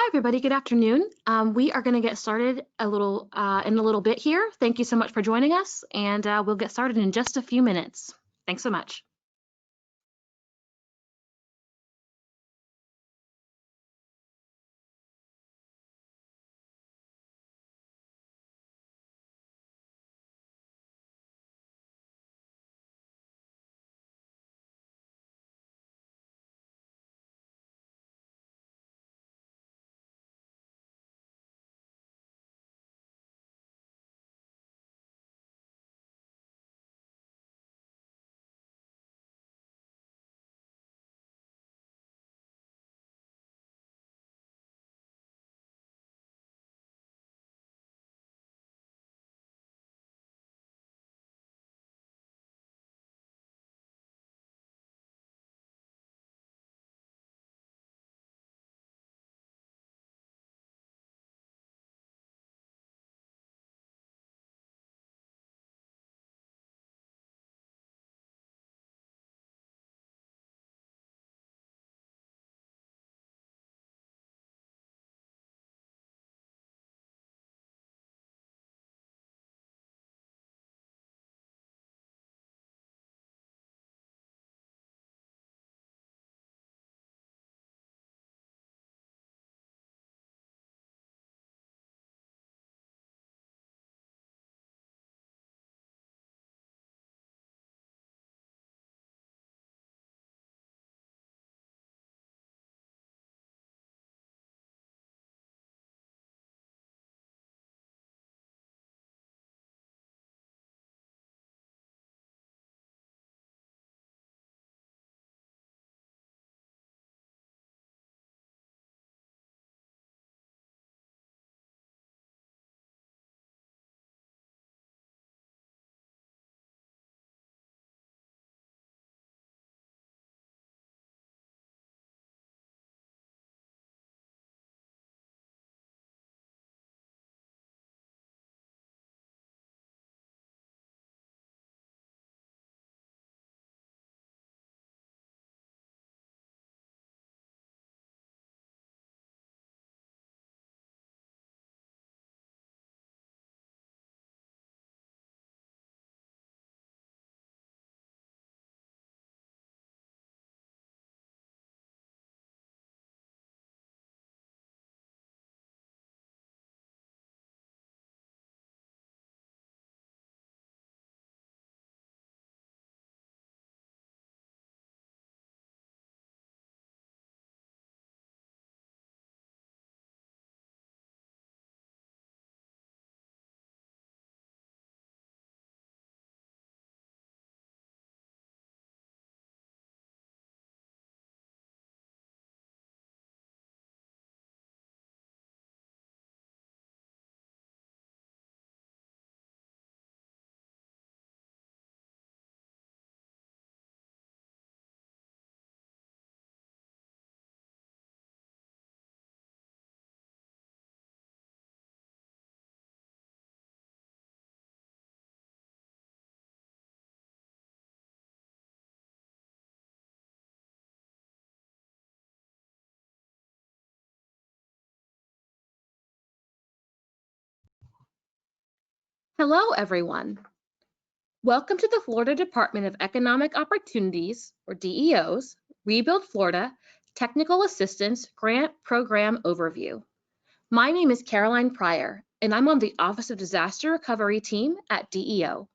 everybody. Good afternoon. We are going to get started in a little bit here. Thank you so much for joining us, and we'll get started in just a few minutes. Thanks so much. Hello, everyone. Welcome to the Florida Department of Economic Opportunities, or DEO's, Rebuild Florida Technical Assistance Grant Program Overview. My name is Caroline Pryor, and I'm on the Office of Disaster Recovery team at DEO.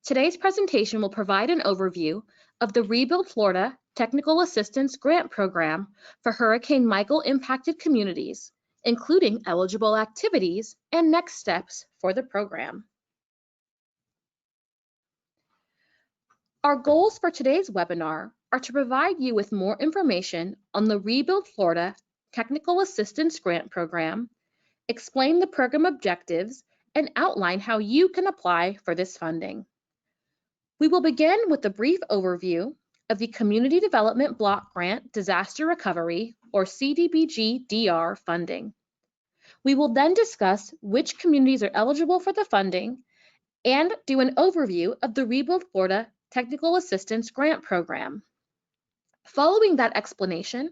Today's presentation will provide an overview of the Rebuild Florida Technical Assistance Grant Program for Hurricane Michael impacted communities, including eligible activities and next steps for the program. Our goals for today's webinar are to provide you with more information on the Rebuild Florida Technical Assistance Grant Program, explain the program objectives, and outline how you can apply for this funding. We will begin with a brief overview of the Community Development Block Grant Disaster Recovery, or CDBG-DR funding. We will then discuss which communities are eligible for the funding and do an overview of the Rebuild Florida Technical Assistance Grant Program. Following that explanation,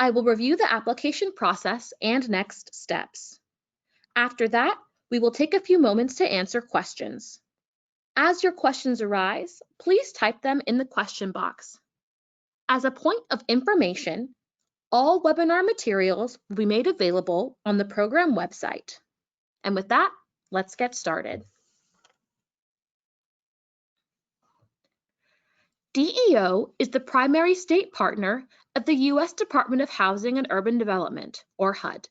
I will review the application process and next steps. After that, we will take a few moments to answer questions. As your questions arise, please type them in the question box. As a point of information, all webinar materials will be made available on the program website. And with that, let's get started. DEO is the primary state partner of the U.S. Department of Housing and Urban Development, or HUD.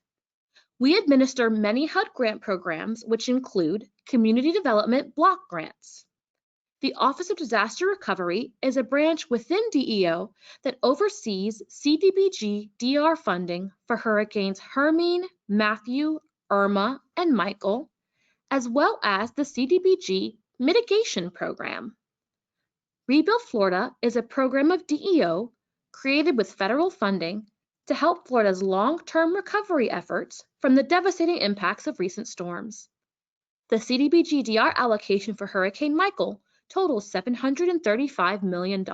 We administer many HUD grant programs, which include Community Development Block Grants. The Office of Disaster Recovery is a branch within DEO that oversees CDBG DR funding for Hurricanes Hermine, Matthew, Irma, and Michael, as well as the CDBG Mitigation Program. Rebuild Florida is a program of DEO created with federal funding to help Florida's long-term recovery efforts from the devastating impacts of recent storms. The CDBG DR allocation for Hurricane Michael totals $735 million.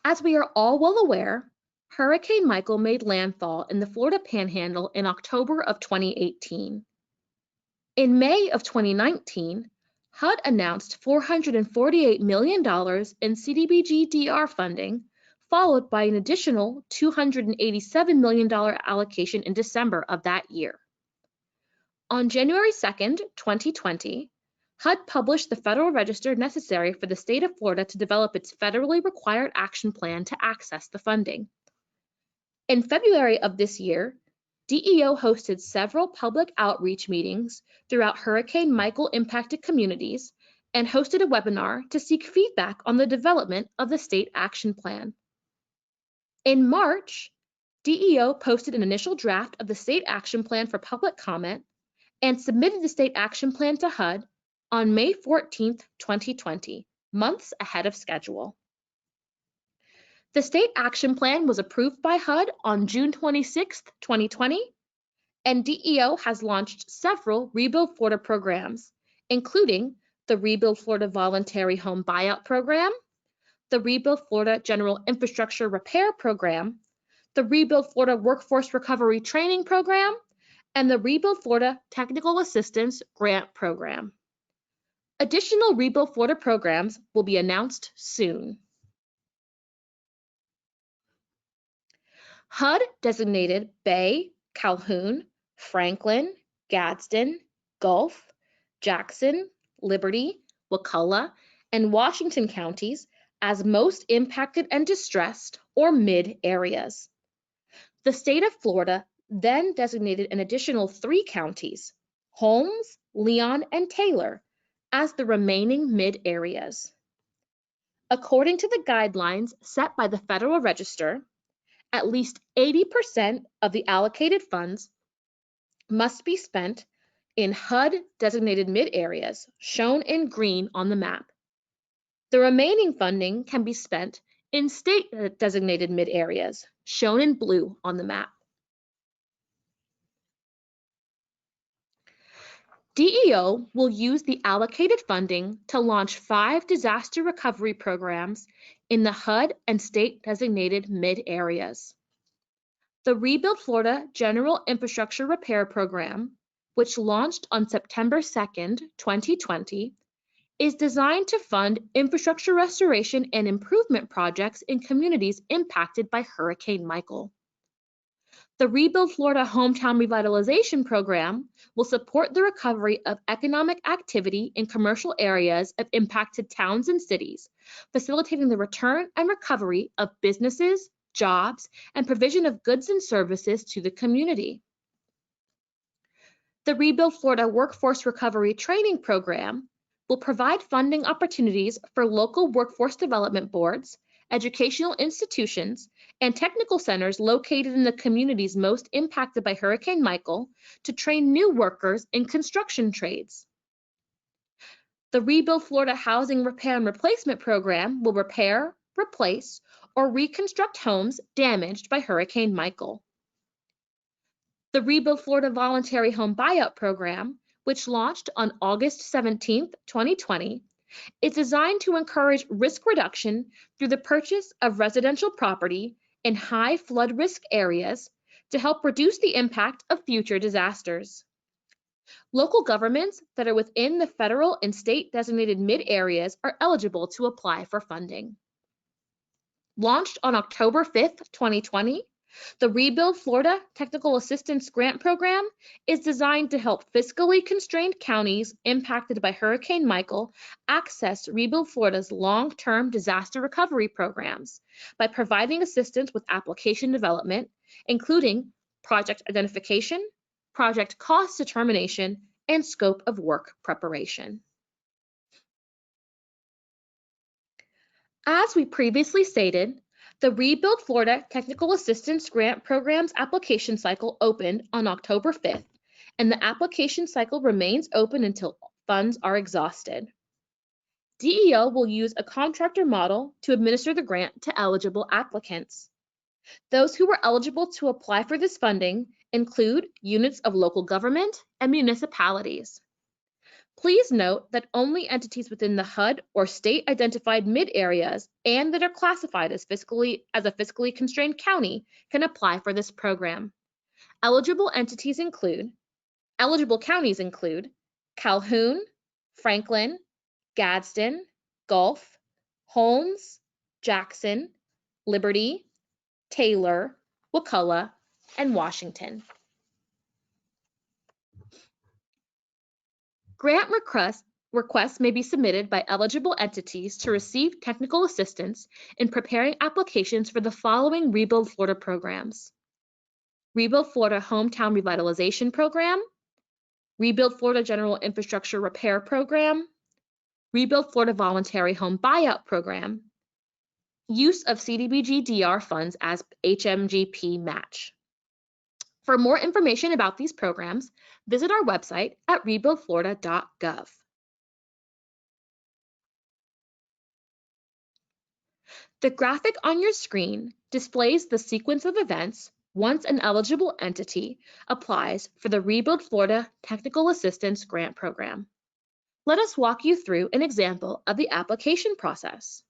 As we are all well aware, Hurricane Michael made landfall in the Florida Panhandle in October of 2018. In May of 2019, HUD announced $448 million in CDBG DR funding, followed by an additional $287 million allocation in December of that year. On January 2nd, 2020, HUD published the Federal Register necessary for the state of Florida to develop its federally required action plan to access the funding. In February of this year, DEO hosted several public outreach meetings throughout Hurricane Michael impacted communities and hosted a webinar to seek feedback on the development of the state action plan. In March, DEO posted an initial draft of the state action plan for public comment and submitted the state action plan to HUD on May 14, 2020, months ahead of schedule. The state action plan was approved by HUD on June 26, 2020, and DEO has launched several Rebuild Florida programs, including the Rebuild Florida Voluntary Home Buyout Program, the Rebuild Florida General Infrastructure Repair Program, the Rebuild Florida Workforce Recovery Training Program, and the Rebuild Florida Technical Assistance Grant Program. Additional Rebuild Florida programs will be announced soon. HUD designated Bay, Calhoun, Franklin, Gadsden, Gulf, Jackson, Liberty, Wakulla, and Washington counties as most impacted and distressed or mid areas. The state of Florida then designated an additional 3 counties, Holmes, Leon, and Taylor, as the remaining mid areas. According to the guidelines set by the Federal Register, at least 80% of the allocated funds must be spent in HUD designated mid areas, shown in green on the map. The remaining funding can be spent in state designated mid areas, shown in blue on the map. DEO will use the allocated funding to launch 5 disaster recovery programs in the HUD and state designated mid areas. The Rebuild Florida General Infrastructure Repair Program, which launched on September 2nd, 2020, is designed to fund infrastructure restoration and improvement projects in communities impacted by Hurricane Michael. The Rebuild Florida Hometown Revitalization Program will support the recovery of economic activity in commercial areas of impacted towns and cities, facilitating the return and recovery of businesses, jobs, and provision of goods and services to the community. The Rebuild Florida Workforce Recovery Training Program will provide funding opportunities for local workforce development boards, educational institutions, and technical centers located in the communities most impacted by Hurricane Michael to train new workers in construction trades. The Rebuild Florida Housing Repair and Replacement Program will repair, replace, or reconstruct homes damaged by Hurricane Michael. The Rebuild Florida Voluntary Home Buyout Program, which launched on August 17, 2020, It's designed to encourage risk reduction through the purchase of residential property in high flood risk areas to help reduce the impact of future disasters. Local governments that are within the federal and state designated mid areas are eligible to apply for funding. Launched on October 5th, 2020, the Rebuild Florida Technical Assistance Grant Program is designed to help fiscally constrained counties impacted by Hurricane Michael access Rebuild Florida's long-term disaster recovery programs by providing assistance with application development, including project identification, project cost determination, and scope of work preparation. As we previously stated, the Rebuild Florida Technical Assistance Grant Program's application cycle opened on October 5th, and the application cycle remains open until funds are exhausted. DEO will use a contractor model to administer the grant to eligible applicants. Those who were eligible to apply for this funding include units of local government and municipalities. Please note that only entities within the HUD or state identified mid areas and that are classified as a fiscally constrained county can apply for this program. Eligible counties include Calhoun, Franklin, Gadsden, Gulf, Holmes, Jackson, Liberty, Taylor, Wakulla, and Washington. Grant requests may be submitted by eligible entities to receive technical assistance in preparing applications for the following Rebuild Florida programs: Rebuild Florida Hometown Revitalization Program, Rebuild Florida General Infrastructure Repair Program, Rebuild Florida Voluntary Home Buyout Program, use of CDBG-DR funds as HMGP match. For more information about these programs, visit our website at rebuildflorida.gov. The graphic on your screen displays the sequence of events once an eligible entity applies for the Rebuild Florida Technical Assistance Grant Program. Let us walk you through an example of the application process.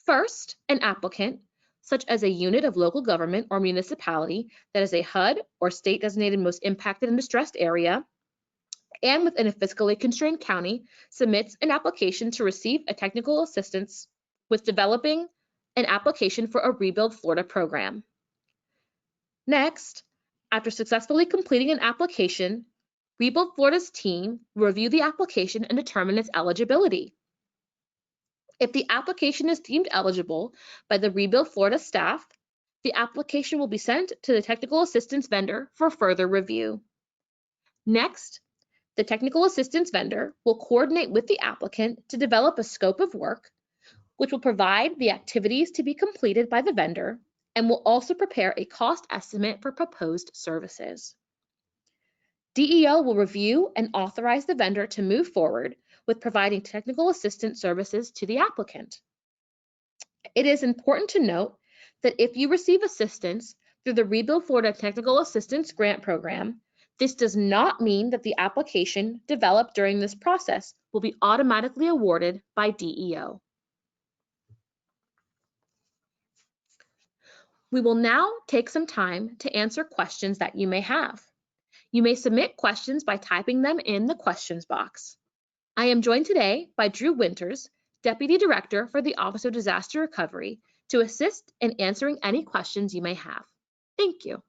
First, an applicant, such as a unit of local government or municipality that is a HUD or state designated most impacted and distressed area, and within a fiscally constrained county, submits an application to receive a technical assistance with developing an application for a Rebuild Florida program. Next, after successfully completing an application, Rebuild Florida's team will review the application and determine its eligibility. If the application is deemed eligible by the Rebuild Florida staff, the application will be sent to the technical assistance vendor for further review. Next, the technical assistance vendor will coordinate with the applicant to develop a scope of work, which will provide the activities to be completed by the vendor and will also prepare a cost estimate for proposed services. DEO will review and authorize the vendor to move forward with providing technical assistance services to the applicant. It is important to note that if you receive assistance through the Rebuild Florida Technical Assistance Grant Program, this does not mean that the application developed during this process will be automatically awarded by DEO. We will now take some time to answer questions that you may have. You may submit questions by typing them in the questions box. I am joined today by Drew Winters, Deputy Director for the Office of Disaster Recovery, to assist in answering any questions you may have. Thank you.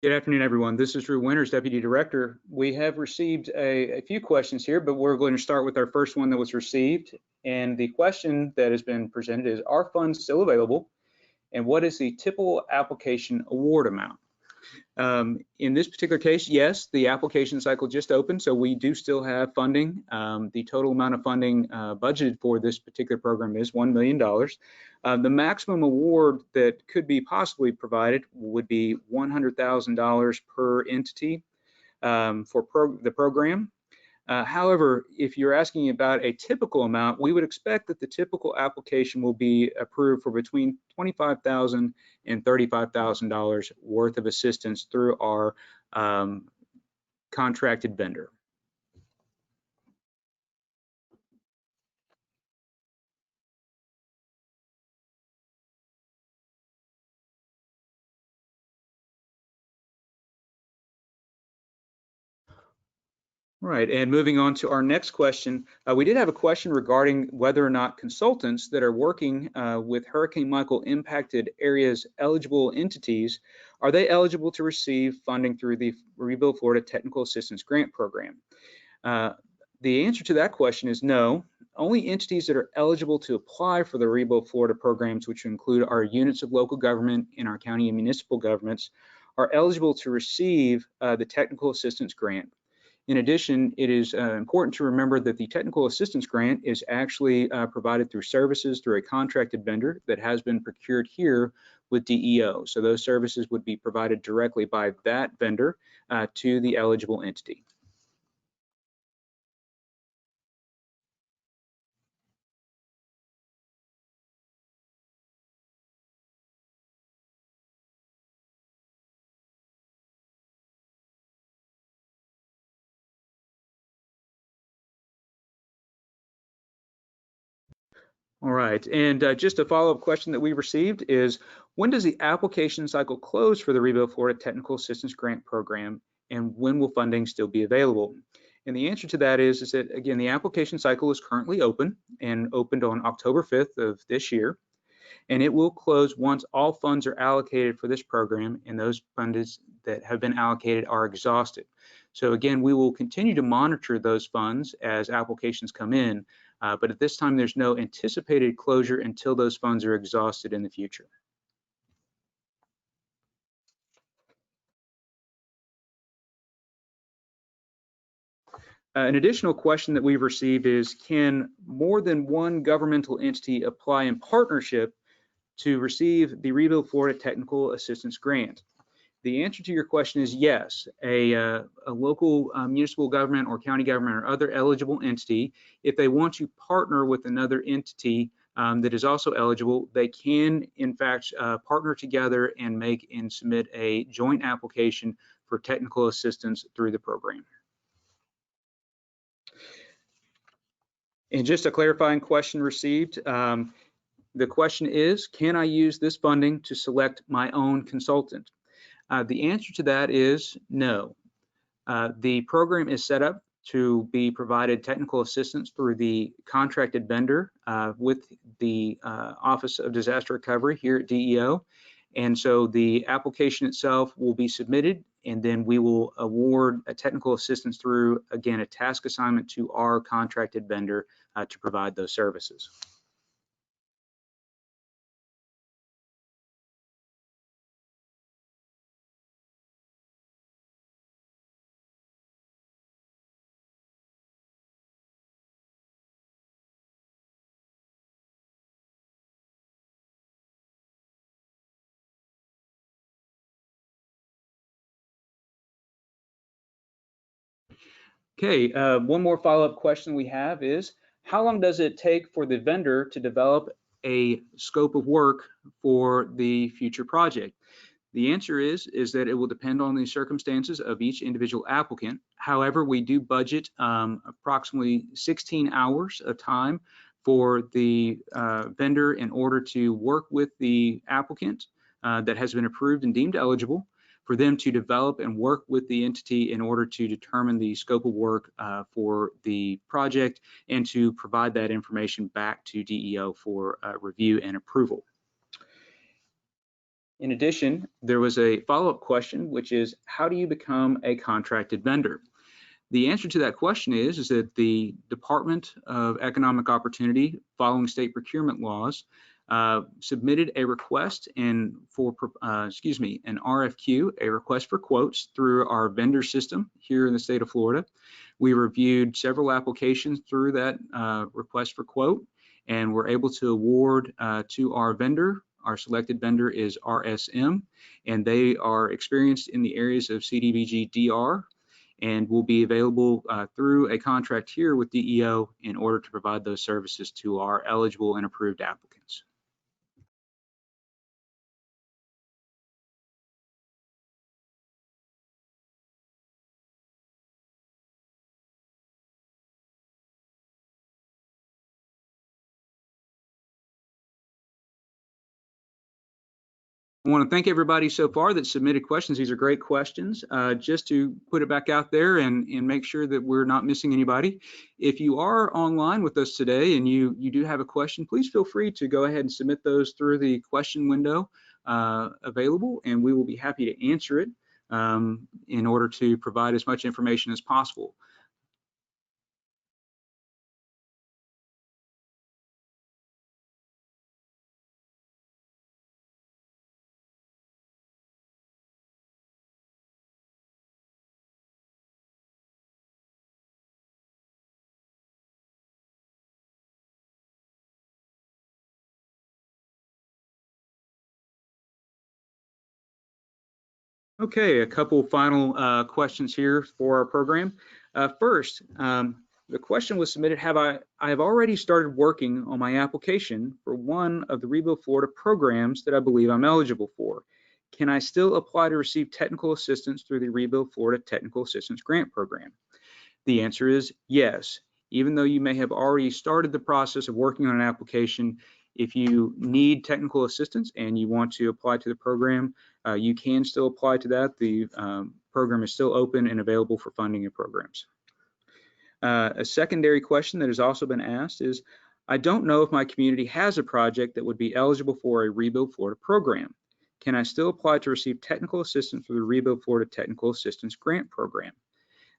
Good afternoon, everyone. This is Drew Winters, Deputy Director. We have received a few questions here, but we're going to start with our first one that was received. And the question that has been presented is, are funds still available? And what is the typical application award amount? In this particular case, yes, the application cycle just opened, so we do still have funding. The total amount of funding budgeted for this particular program is $1 million. The maximum award that could be possibly provided would be $100,000 per entity for the program. However, if you're asking about a typical amount, we would expect that the typical application will be approved for between $25,000 and $35,000 worth of assistance through our contracted vendor. Right, and moving on to our next question, we did have a question regarding whether or not consultants that are working with Hurricane Michael impacted areas eligible entities, are they eligible to receive funding through the Rebuild Florida Technical Assistance Grant Program? The answer to that question is no. Only entities that are eligible to apply for the Rebuild Florida programs, which include our units of local government and our county and municipal governments, are eligible to receive the technical assistance grant. In addition, it is important to remember that the technical assistance grant is actually provided through services through a contracted vendor that has been procured here with DEO. So those services would be provided directly by that vendor to the eligible entity. All right, and just a follow-up question that we received is, when does the application cycle close for the Rebuild Florida Technical Assistance Grant Program, and when will funding still be available? And the answer to that is that, again, the application cycle is currently open and opened on October 5th of this year, and it will close once all funds are allocated for this program and those funds that have been allocated are exhausted. So again, we will continue to monitor those funds as applications come in, but at this time there's no anticipated closure until those funds are exhausted in the future. An additional question that we've received is, can more than one governmental entity apply in partnership to receive the Rebuild Florida Technical Assistance Grant? The answer to your question is yes. A local municipal government or county government or other eligible entity, if they want to partner with another entity that is also eligible, they can in fact partner together and make and submit a joint application for technical assistance through the program. And just a clarifying question received. The question is, can I use this funding to select my own consultant? The answer to that is no. The program is set up to be provided technical assistance through the contracted vendor with the Office of Disaster Recovery here at DEO. And so the application itself will be submitted, and then we will award a technical assistance through, again, a task assignment to our contracted vendor to provide those services. Okay, one more follow-up question we have is, how long does it take for the vendor to develop a scope of work for the future project? The answer is that it will depend on the circumstances of each individual applicant. However, we do budget approximately 16 hours of time for the vendor in order to work with the applicant that has been approved and deemed eligible, for them to develop and work with the entity in order to determine the scope of work for the project and to provide that information back to DEO for review and approval. In addition, there was a follow-up question, which is, how do you become a contracted vendor? The answer to that question is that the Department of Economic Opportunity, following state procurement laws, submitted a request an RFQ, a request for quotes, through our vendor system here in the state of Florida. We reviewed several applications through that request for quote, and were able to award to our vendor. Our selected vendor is RSM, and they are experienced in the areas of CDBG DR, and will be available through a contract here with DEO in order to provide those services to our eligible and approved applicants. I want to thank everybody so far that submitted questions. These are great questions. Just to put it back out there and make sure that we're not missing anybody, if you are online with us today and you do have a question, please feel free to go ahead and submit those through the question window available, and we will be happy to answer it in order to provide as much information as possible. Okay, a couple final questions here for our program. First, the question was submitted, I have already started working on my application for one of the Rebuild Florida programs that I believe I'm eligible for. Can I still apply to receive technical assistance through the Rebuild Florida Technical Assistance Grant Program? The answer is yes. Even though you may have already started the process of working on an application, if you need technical assistance and you want to apply to the program, you can still apply to that. The program is still open and available for funding and programs. A secondary question that has also been asked is, I don't know if my community has a project that would be eligible for a Rebuild Florida program. Can I still apply to receive technical assistance through the Rebuild Florida Technical Assistance Grant Program?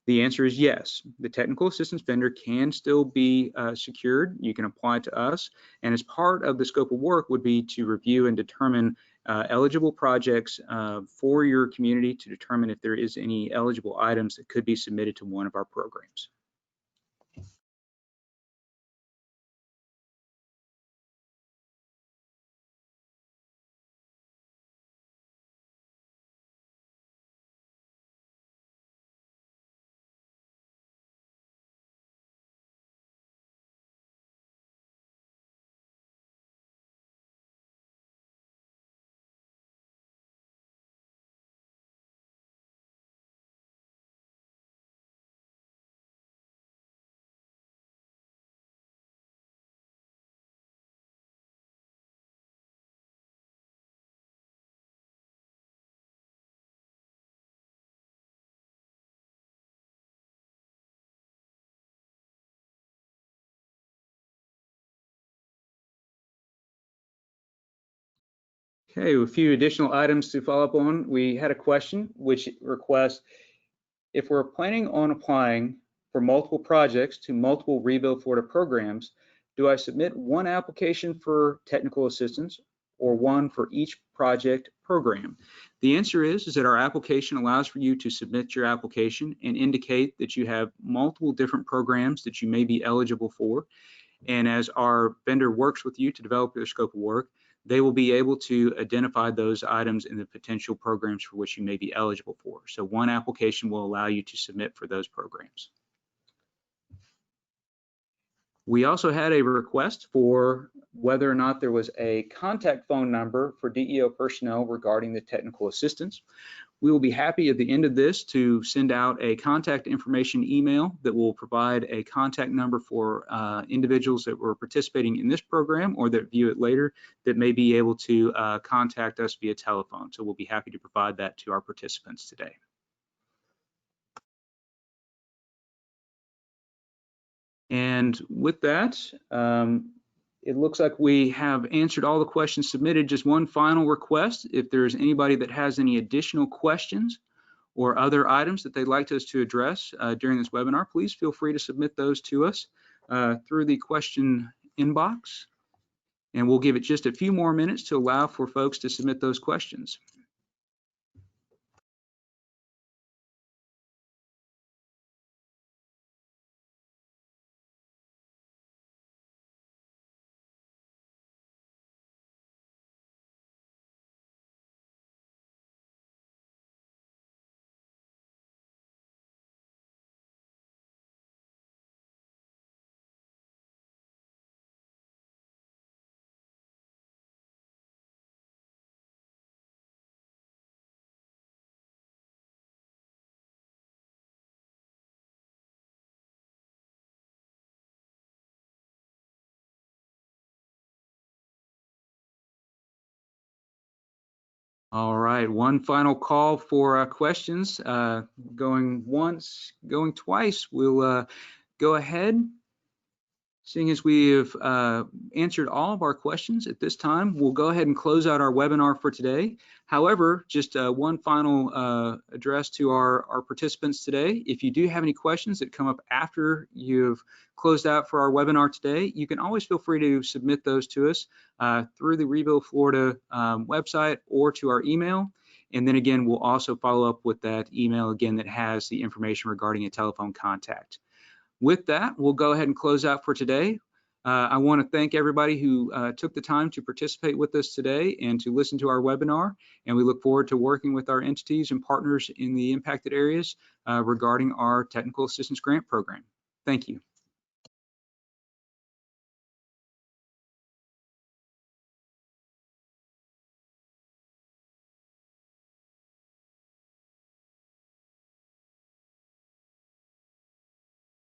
The answer is yes. The technical assistance vendor can still be secured. You can apply to us, and as part of the scope of work would be to review and determine eligible projects for your community to determine if there is any eligible items that could be submitted to one of our programs. Okay, a few additional items to follow up on. We had a question which requests, if we're planning on applying for multiple projects to multiple Rebuild Florida programs, do I submit one application for technical assistance or one for each project program? The answer is that our application allows for you to submit your application and indicate that you have multiple different programs that you may be eligible for. And as our vendor works with you to develop their scope of work, they will be able to identify those items in the potential programs for which you may be eligible for. So one application will allow you to submit for those programs. We also had a request for whether or not there was a contact phone number for DEO personnel regarding the technical assistance. We will be happy at the end of this to send out a contact information email that will provide a contact number for individuals that were participating in this program or that view it later that may be able to contact us via telephone. So we'll be happy to provide that to our participants today. And with that, It looks like we have answered all the questions submitted. Just one final request. If there's anybody that has any additional questions or other items that they'd like us to address during this webinar, please feel free to submit those to us through the question inbox. And we'll give it just a few more minutes to allow for folks to submit those questions. All right, one final call for questions. Going once, going twice. We'll go ahead. Seeing as we have answered all of our questions at this time, we'll go ahead and close out our webinar for today. However, just one final address to our participants today. If you do have any questions that come up after you've closed out for our webinar today, you can always feel free to submit those to us through the Rebuild Florida website or to our email. And then again, we'll also follow up with that email again that has the information regarding a telephone contact. With that, we'll go ahead and close out for today. I want to thank everybody who took the time to participate with us today and to listen to our webinar. And we look forward to working with our entities and partners in the impacted areas regarding our technical assistance grant program. Thank you.